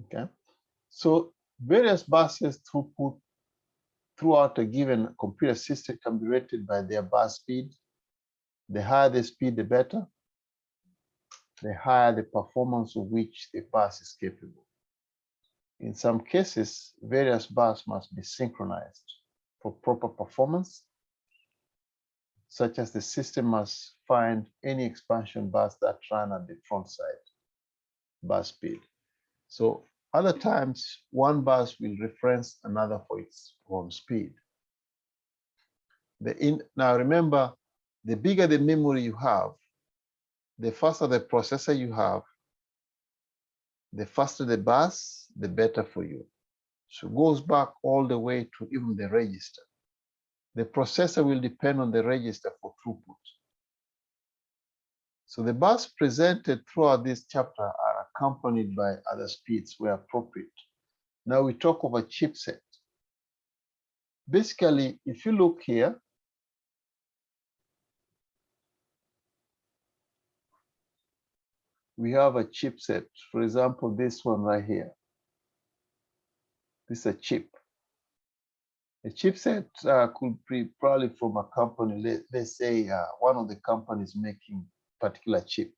Okay, so various buses throughput throughout a given computer system can be rated by their bus speed. The higher the speed, the better. The higher the performance of which the bus is capable. In some cases, various buses must be synchronized for proper performance, such as the system must find any expansion bus that run at the front side bus speed. So other times, one bus will reference another for its own speed. Now remember, the bigger the memory you have, the faster the processor you have, the faster the bus, the better for you. So it goes back all the way to even the register. The processor will depend on the register for throughput. So the bus presented throughout this chapter are accompanied by other speeds where appropriate. Now we talk of a chipset. Basically, if you look here, we have a chipset. For example, this one right here. This is a chip. A chipset could be probably from a company, let's say one of the companies making particular chip.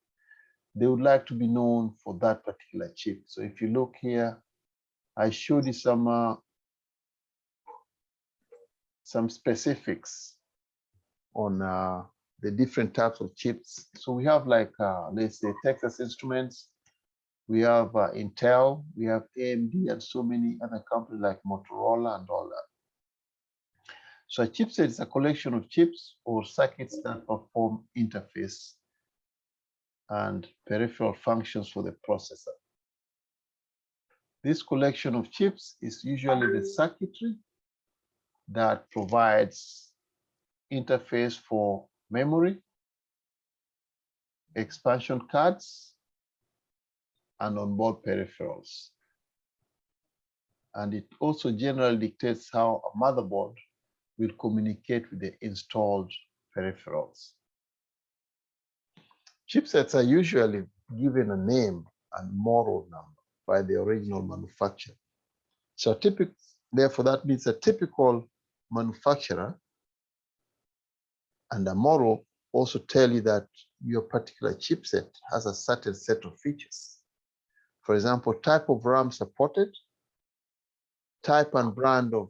They would like to be known for that particular chip. So if you look here, I showed you some specifics on the different types of chips. So we have like, let's say Texas Instruments, we have Intel, we have AMD, and so many other companies like Motorola and all that. So a chipset is a collection of chips or circuits that perform interface and peripheral functions for the processor. This collection of chips is usually the circuitry that provides interface for memory, expansion cards, and onboard peripherals. And it also generally dictates how a motherboard will communicate with the installed peripherals. Chipsets are usually given a name and model number by the original manufacturer. So therefore, that means a typical manufacturer and a model also tell you that your particular chipset has a certain set of features. For example, type of RAM supported, type and brand of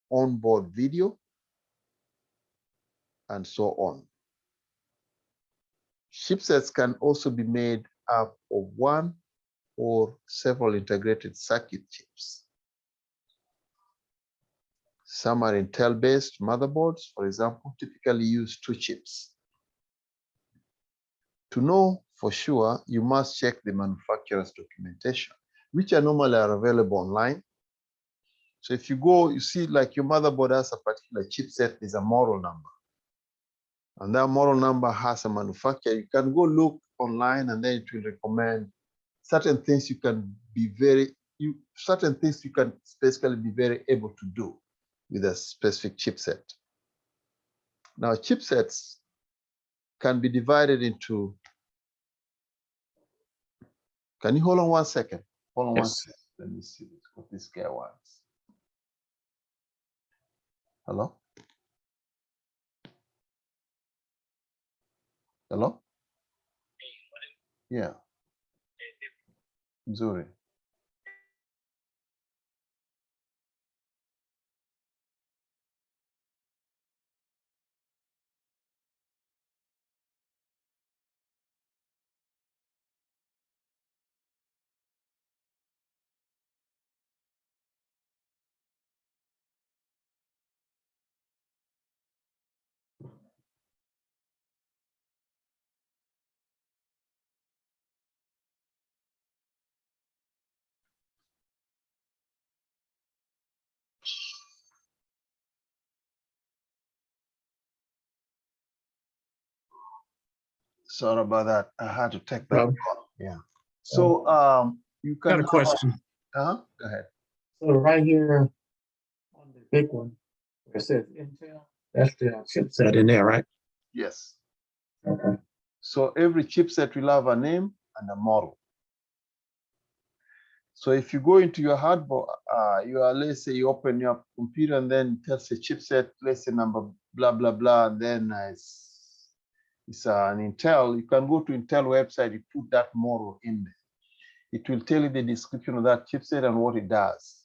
onboard video, and so on. Chipsets can also be made up of one or several integrated circuit chips. Some are Intel-based motherboards, for example, typically use 2 chips. To know for sure, you must check the manufacturer's documentation, which are normally available online. So if you go, you see like your motherboard has a particular chipset, there's a model number. And that model number has a manufacturer. You can go look online and then it will recommend certain things you can be certain things you can basically be very able to do with a specific chipset. Now, chipsets can be divided into, can you hold on one second? Hold on one second. Let me see what this guy wants. Hello? Hello? Yeah. Zuri. Sorry about that. I had to take that call. Yeah. So you can got a question. Go ahead. So right here on the big one, where it says Intel, that's the chipset in there, right? Yes. Okay. So every chipset will have a name and a model. So if you go into your hardboard, let's say you open your computer and then it tells a chipset, let's say number blah blah blah, and then it's an Intel. You can go to Intel website, you put that model in there. It will tell you the description of that chipset and what it does.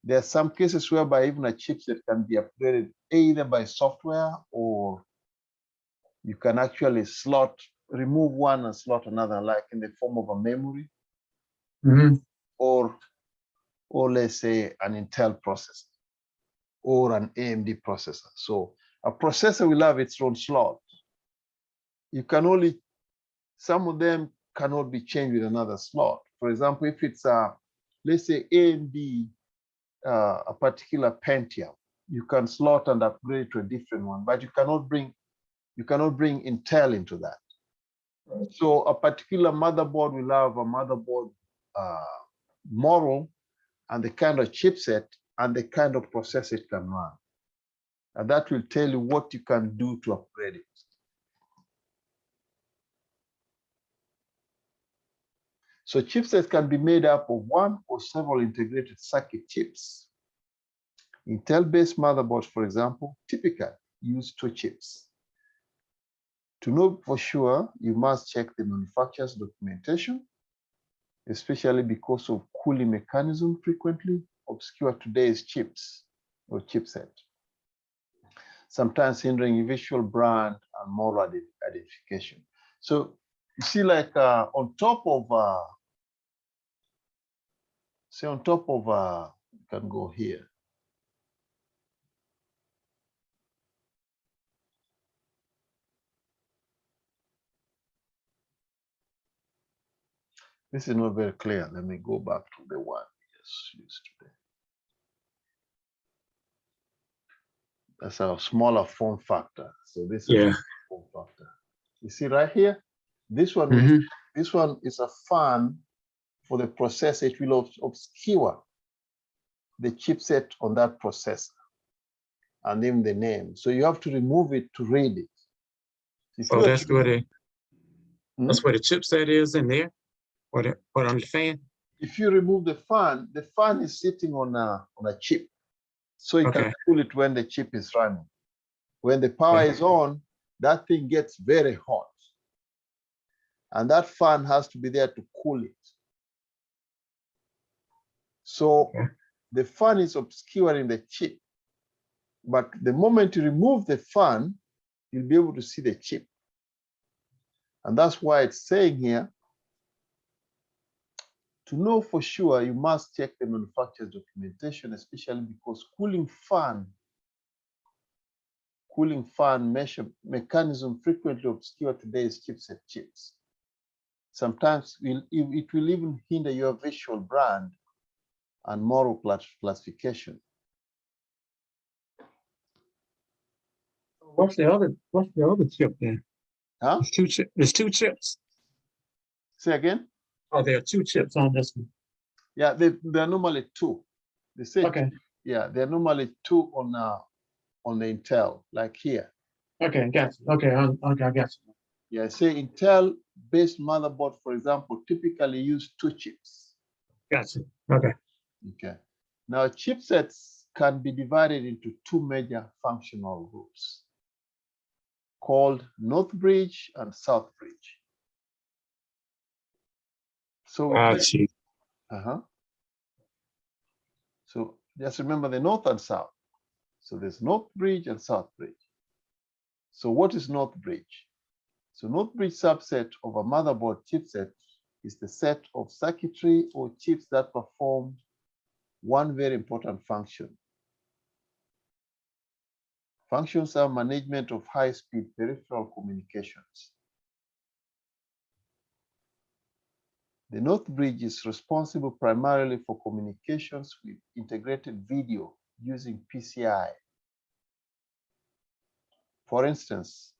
There are some cases whereby even a chipset can be upgraded either by software, or you can actually remove one and slot another, like in the form of a memory, or let's say an Intel processor or an AMD processor. So a processor will have its own slot. You can only, some of them cannot be changed with another slot. For example, if it's let's say AMD, a particular Pentium, you can slot and upgrade to a different one, but you cannot bring Intel into that. So a particular motherboard will have a motherboard model and the kind of chipset and the kind of processor it can run. And that will tell you what you can do to upgrade it. So chipsets can be made up of one or several integrated circuit chips. Intel-based motherboards, for example, typically use 2 chips. To know for sure, you must check the manufacturer's documentation, especially because of cooling mechanism frequently obscure today's chips or chipset, sometimes hindering visual brand and model identification. So you see, like on top of, you can go here. This is not very clear. Let me go back to the one we just used today. That's our smaller form factor. So this is a form factor. You see right here, this one, this one is a fan for the processor. It will obscure the chipset on that processor and even the name. So you have to remove it to read it. So that's where that's where the chipset is in there, or on the fan. If you remove the fan is sitting on a chip, so you can cool it when the chip is running. When the power is on, that thing gets very hot, and that fan has to be there to cool it. So the fan is obscuring the chip, but the moment you remove the fan, you'll be able to see the chip. And that's why it's saying here, to know for sure, you must check the manufacturer's documentation, especially because cooling fan mechanism frequently obscure today's chipset chips. Sometimes it will even hinder your visual brand and model classification. What's the other chip then? Huh? There's 2 chips. Say again? Oh, there are 2 chips on this one. Yeah, they're normally 2. They say yeah, they're normally 2 on the Intel, like here. Okay, gotcha. Okay, I got you. Yeah, say Intel-based motherboard, for example, typically use 2 chips. Gotcha. Okay. Okay. Now, chipsets can be divided into 2 major functional groups called North Bridge and South Bridge. So, so just remember the North and South. So there's North Bridge and South Bridge. So what is North Bridge? So North Bridge subset of a motherboard chipset is the set of circuitry or chips that perform one very important function. Functions are management of high-speed peripheral communications. The North Bridge is responsible primarily for communications with integrated video using PCI, for instance,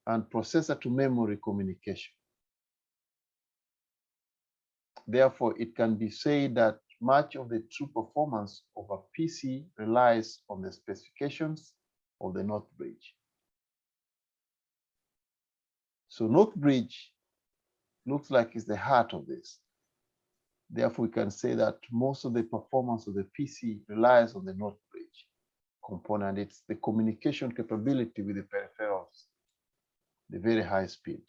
and processor-to-memory communication. Therefore, it can be said that much of the true performance of a PC relies on the specifications of the North Bridge. So North Bridge looks like it's the heart of this. Therefore, we can say that most of the performance of the PC relies on the North bridge component. It's the communication capability with the peripherals, the very high speed.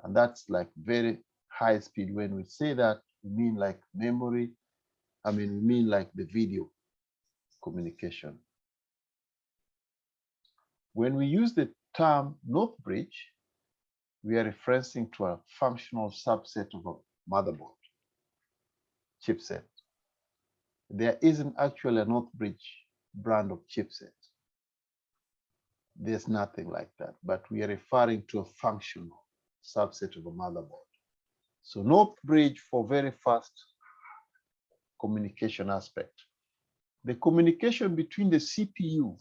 And that's like very high speed. When we say that, we mean like memory. We mean like the video communication. When we use the term North bridge, we are referencing to a functional subset of a motherboard chipset. There isn't actually a North bridge brand of chipset. There's nothing like that, but we are referring to a functional subset of a motherboard. So North bridge for very fast communication aspect. The communication between the CPU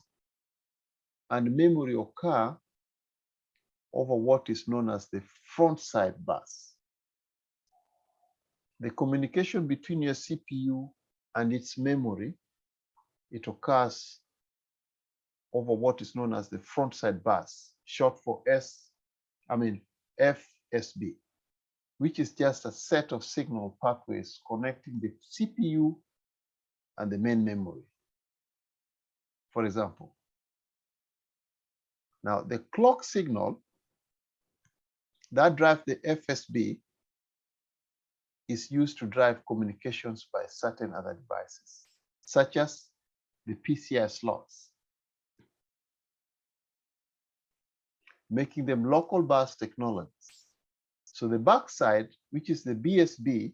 and memory occur over what is known as the front side bus. The communication between your CPU and its memory, it occurs over what is known as the front side bus, short for FSB, which is just a set of signal pathways connecting the CPU and the main memory. For example, now the clock signal that drives the FSB is used to drive communications by certain other devices, such as the Pci slots, making them local bus technologies. So the backside, which is the BSB,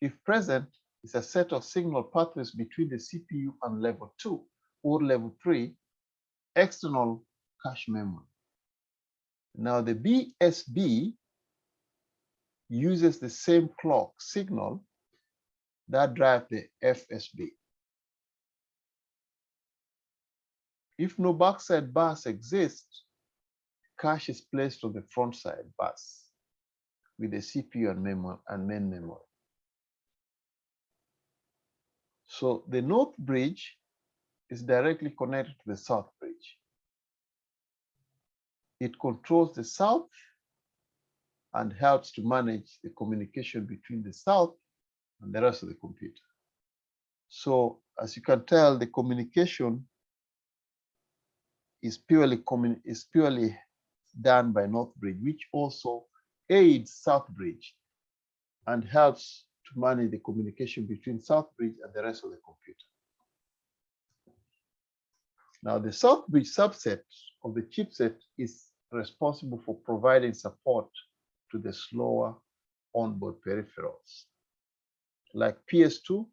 if present, is a set of signal pathways between the CPU and level 2 or level 3 external cache memory. Now the BSB uses the same clock signal that drives the FSB. If no backside bus exists, cache is placed on the front side bus with the CPU and main memory. So the North bridge is directly connected to the South bridge. It controls the South and helps to manage the communication between the South and the rest of the computer. So as you can tell, the communication is purely done by North bridge, which also aids South bridge and helps to manage the communication between South bridge and the rest of the computer. Now, the South bridge subset of the chipset is responsible for providing support to the slower onboard peripherals, like PS2.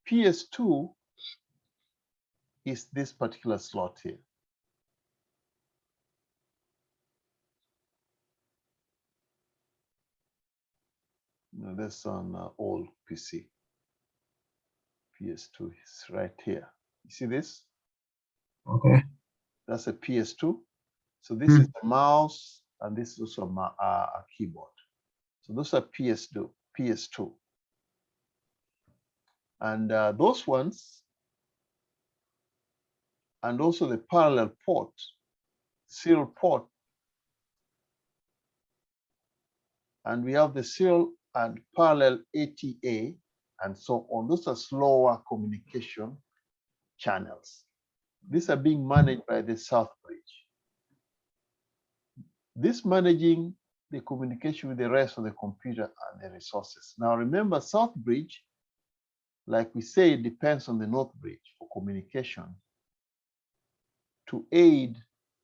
PS2 is this particular slot here. Now, that's on old PC. PS2 is right here. You see this? Okay. That's a PS2. So this is a mouse, and this is also a keyboard. So those are PS2. And those ones, and also the parallel port, serial port. And we have the serial and parallel ATA, and so on. Those are slower communication channels. These are being managed by the South bridge. This managing the communication with the rest of the computer and the resources. Now remember, South bridge, like we say, it depends on the North bridge for communication to aid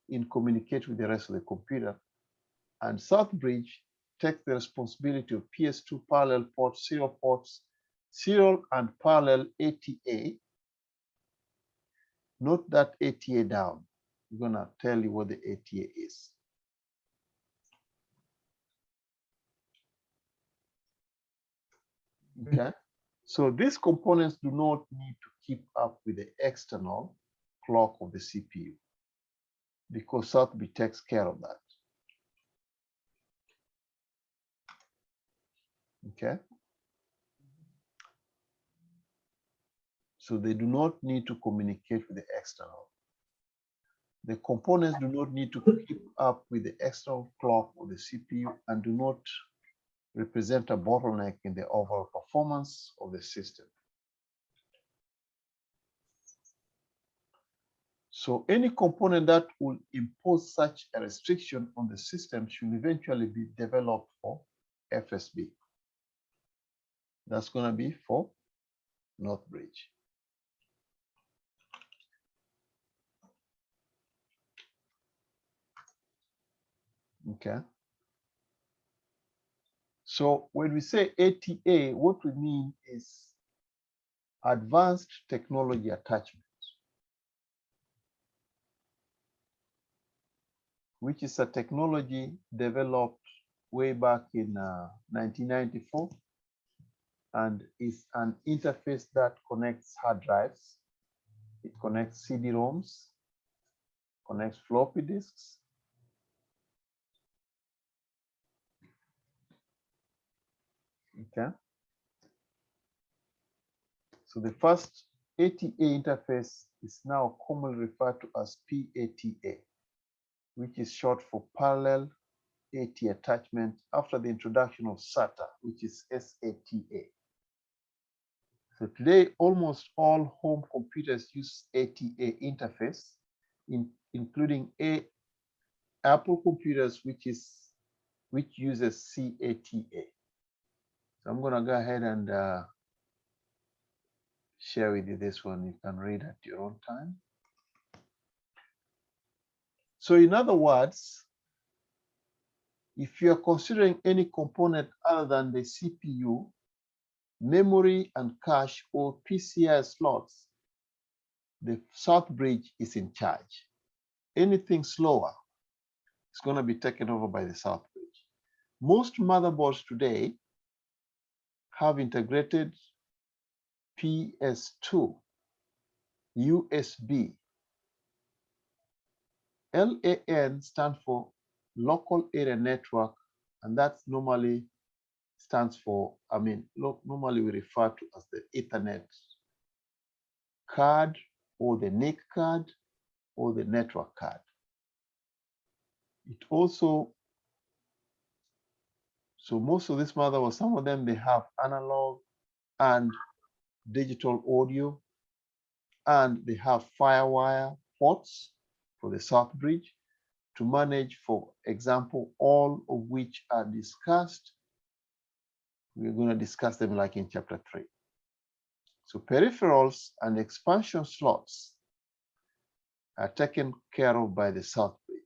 in communicating with the rest of the computer. And South bridge takes the responsibility of PS2 parallel ports, serial and parallel ATA. Note that ATA down. We're gonna tell you what the ATA is. Okay, so these components do not need to keep up with the external clock of the CPU because South bridge takes care of that. Okay, so they do not need to communicate with the external. The components do not need to keep up with the external clock of the CPU and do not represent a bottleneck in the overall performance of the system. So any component that will impose such a restriction on the system should eventually be developed for FSB. That's going to be for North Bridge. Okay. So when we say ATA, what we mean is advanced technology attachment, which is a technology developed way back in 1994 and is an interface that connects hard drives. It connects CD-ROMs, connects floppy disks, okay. So the first ATA interface is now commonly referred to as PATA, which is short for parallel AT attachment after the introduction of SATA, which is SATA. So today, almost all home computers use ATA interface, including Apple computers, which uses CATA. So I'm going to go ahead and share with you this one. You can read at your own time. So in other words, if you are considering any component other than the CPU, memory and cache, or PCI slots, the South Bridge is in charge. Anything slower is going to be taken over by the South Bridge. Most motherboards today have integrated PS2, USB. LAN stands for Local Area Network, and that normally stands for, normally we refer to as the Ethernet card or the NIC card or the network card. It also, so most of these motherboards, some of them, they have analog and digital audio, and they have FireWire ports for the South Bridge to manage, for example, all of which are discussed. We're going to discuss them like in chapter 3. So peripherals and expansion slots are taken care of by the South Bridge,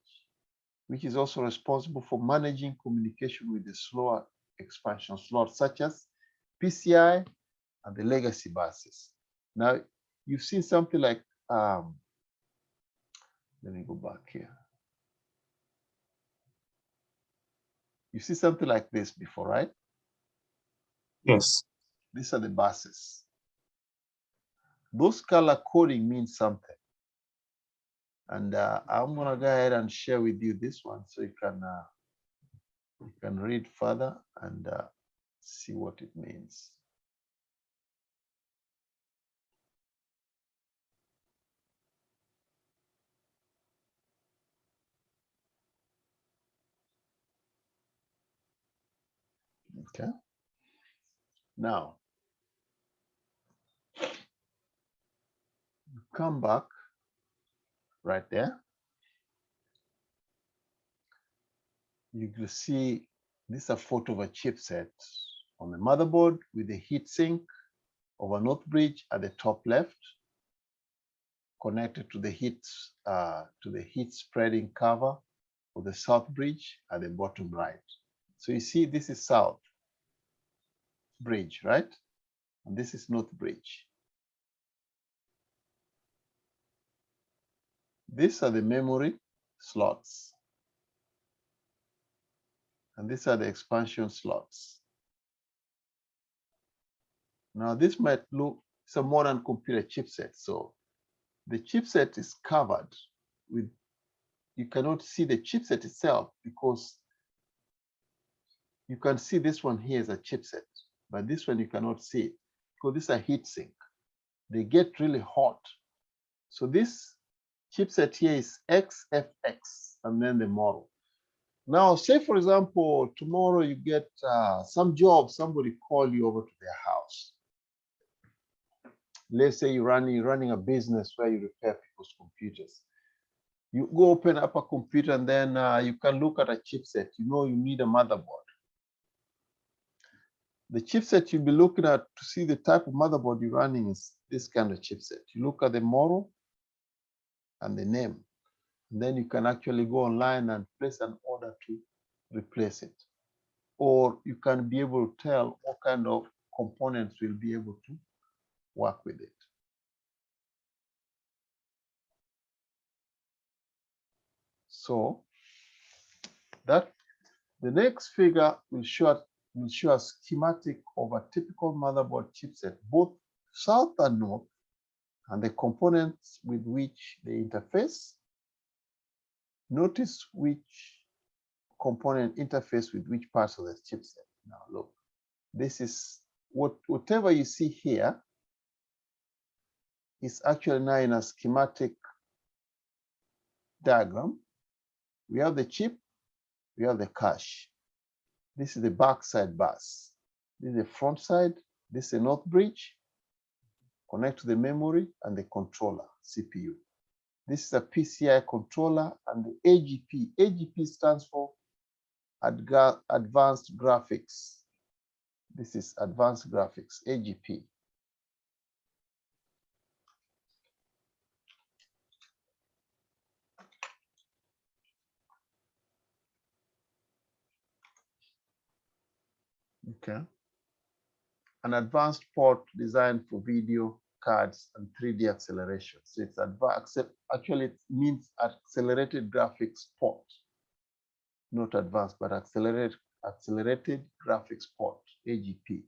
which is also responsible for managing communication with the slower expansion slots, such as PCI and the legacy buses. Now, you've seen something like, let me go back here. You see something like this before, right? Yes. These are the buses. Those color coding means something. And I'm going to go ahead and share with you this one so you can read further and see what it means. Okay. Now, come back right there. You can see this is a photo of a chipset on the motherboard with the heatsink of a North Bridge at the top left, connected to the heat spreading cover of the South Bridge at the bottom right. So you see, this is South Bridge, right? And this is North Bridge. These are the memory slots. And these are the expansion slots. Now, this might look, it's a modern computer chipset. So the chipset is covered with, you cannot see the chipset itself because you can see this one here as a chipset, but this one you cannot see it because this is a heat sink. They get really hot. So this chipset here is XFX and then the model. Now, say for example, tomorrow you get some job, somebody call you over to their house. Let's say you're running a business where you repair people's computers. You go open up a computer and then you can look at a chipset. You know you need a motherboard. The chipset you'll be looking at to see the type of motherboard you're running is this kind of chipset. You look at the model and the name. And then you can actually go online and place an order to replace it. Or you can be able to tell what kind of components will be able to work with it. So that the next figure will show a schematic of a typical motherboard chipset, both south and north, and the components with which they interface. Notice which component interface with which parts of the chipset. Now look, this is whatever you see here is actually now in a schematic diagram. We have the chip, we have the cache. This is the backside bus. This is the front side. This is the north bridge. Connect to the memory and the controller, CPU. This is a PCI controller and the AGP. AGP stands for Advanced Graphics. This is Advanced Graphics, AGP. Okay. An advanced port designed for video cards and 3D acceleration. So it's advanced, actually it means accelerated graphics port, not advanced, but accelerated graphics port, AGP.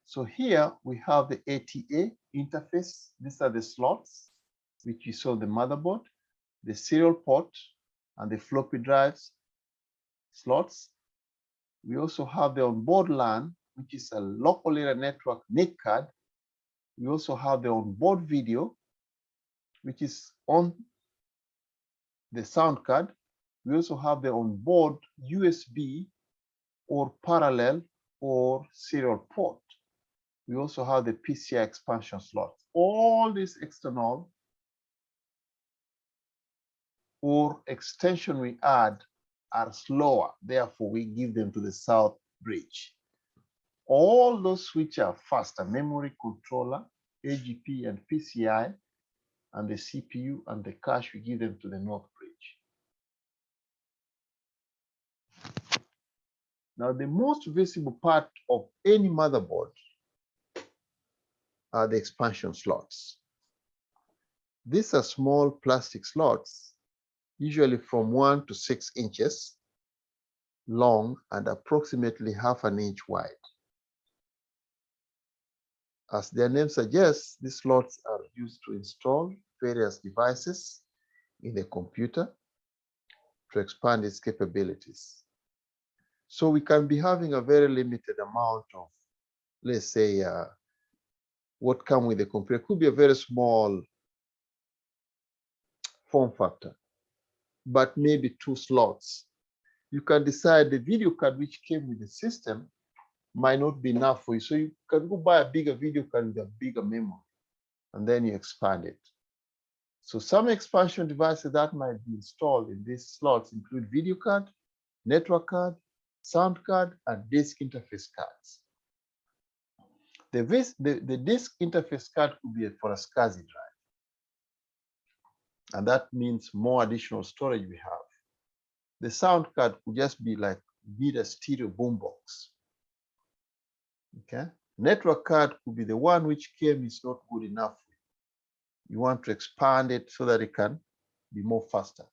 So here we have the ATA interface. These are the slots, which you saw the motherboard, the serial port, and the floppy drives slots. We also have the onboard LAN, which is a local area network NIC card. We also have the onboard video, which is on the sound card. We also have the onboard USB or parallel or serial port. We also have the Pci expansion slots. All these external or extension we add are slower. Therefore, we give them to the south bridge. All those which are faster, memory, controller, AGP and PCI, and the CPU and the cache, we give them to the north bridge. Now, the most visible part of any motherboard are the expansion slots. These are small plastic slots, usually from 1 to 6 inches long and approximately ½ an inch wide. As their name suggests, these slots are used to install various devices in the computer to expand its capabilities. So we can be having a very limited amount of, let's say, what comes with the computer. It could be a very small form factor, but maybe 2 slots. You can decide the video card which came with the system might not be enough for you. So you can go buy a bigger video card with a bigger memory, and then you expand it. So some expansion devices that might be installed in these slots include video card, network card, sound card, and disk interface cards. The disk interface card could be for a SCSI drive. And that means more additional storage we have. The sound card could just be like need a stereo boombox. Okay. Network card could be the one which came is not good enough. You want to expand it so that it can be more faster.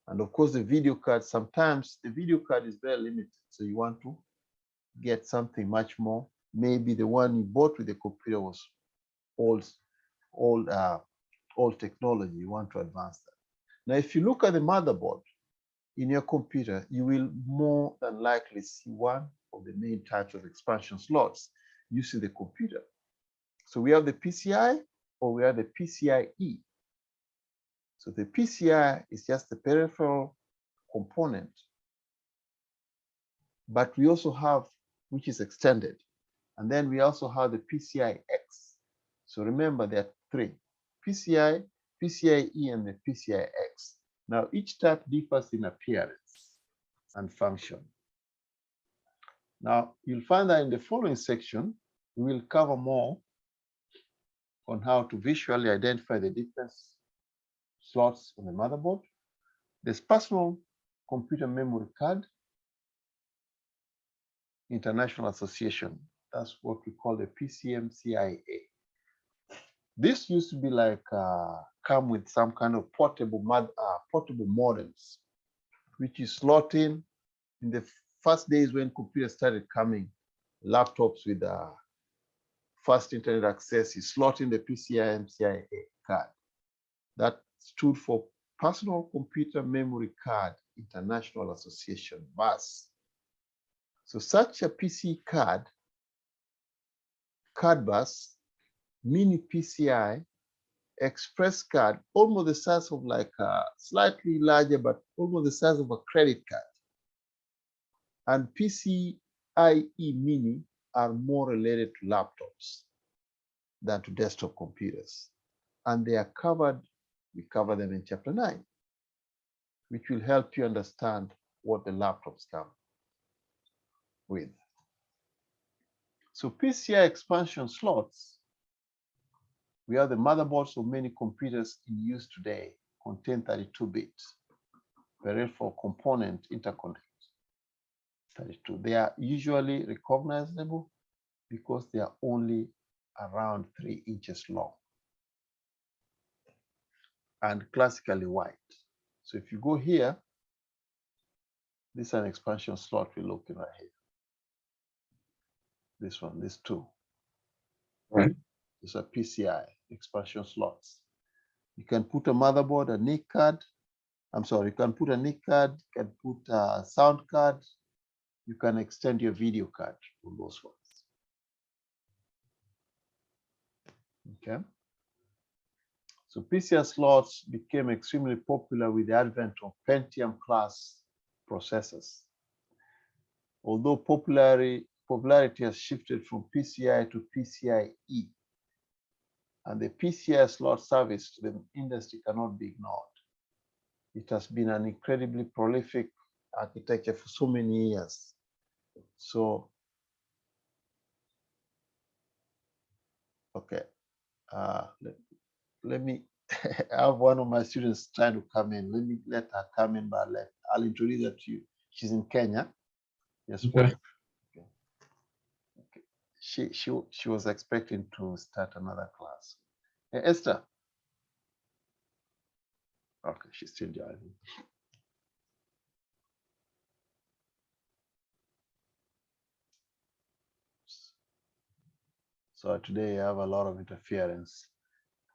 And of course, the video card, sometimes the video card is very limited. So you want to get something much more. Maybe the one you bought with the computer was old technology. You want to advance that. Now, if you look at the motherboard in your computer, you will more than likely see one of the main types of expansion slots using the computer. So we have the PCI or we have the PCIe. So the PCI is just the peripheral component. But we also have, which is extended. And then we also have the Pci X. So remember there are three: Pci, PCIe, and the Pci X. Now each type differs in appearance and function. Now you'll find that in the following section, we will cover more on how to visually identify the different slots on the motherboard. There's personal computer memory card, International Association. That's what we call the Pcmcia. This used to be like come with some kind of portable modems, which is slotting. In the first days when computers started coming, laptops with fast internet access, is slotting the Pcmcia card. That stood for Personal Computer Memory Card International Association, VAS. So such a PC card bus, mini PCI, express card, almost the size of like a slightly larger, but almost the size of a credit card, and PCIe mini are more related to laptops than to desktop computers. And they are covered, we cover them in chapter 9, which will help you understand what the laptops come with. So PCI expansion slots, we have the motherboards of many computers in use today, contain 32-bit peripheral component interconnect. 32. They are usually recognizable because they are only around 3 inches long and classically white. So if you go here, this is an expansion slot we're looking right here. This one, these two. Right. These are PCI expansion slots. You can put a motherboard, a NIC card. I'm sorry, you can put a NIC card, you can put a sound card, you can extend your video card on those ones. Okay. So PCI slots became extremely popular with the advent of Pentium class processors. Although popularity has shifted from PCI to PCIe, and the PCI slot service to the industry cannot be ignored. It has been an incredibly prolific architecture for so many years. So, okay, let me, I have one of my students trying to come in. Let her come in, but I'll introduce her to you. She's in Kenya. Yes. Okay. Okay. She was expecting to start another class. Hey, Esther. Okay, she's still driving. So today I have a lot of interference.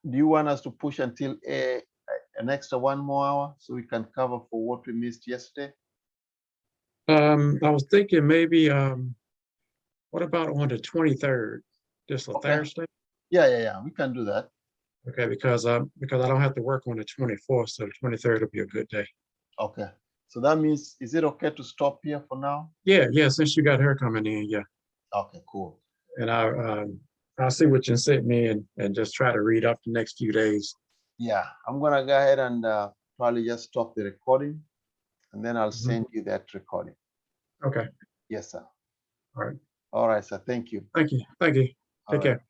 Do you want us to push until an extra 1 more hour so we can cover for what we missed yesterday? I was thinking maybe what about on the 23rd? Just a Okay. Thursday? Yeah, we can do that. Okay, because I don't have to work on the 24th, so the 23rd will be a good day. Okay. So that means, is it okay to stop here for now? Yeah, since you got her coming in, yeah. Okay, cool. And I'll see what you sent me and just try to read up the next few days. Yeah, I'm gonna go ahead and probably just stop the recording, and then I'll send you that recording. Okay. Yes, sir. All right. All right, sir. Thank you. Thank you. Take care.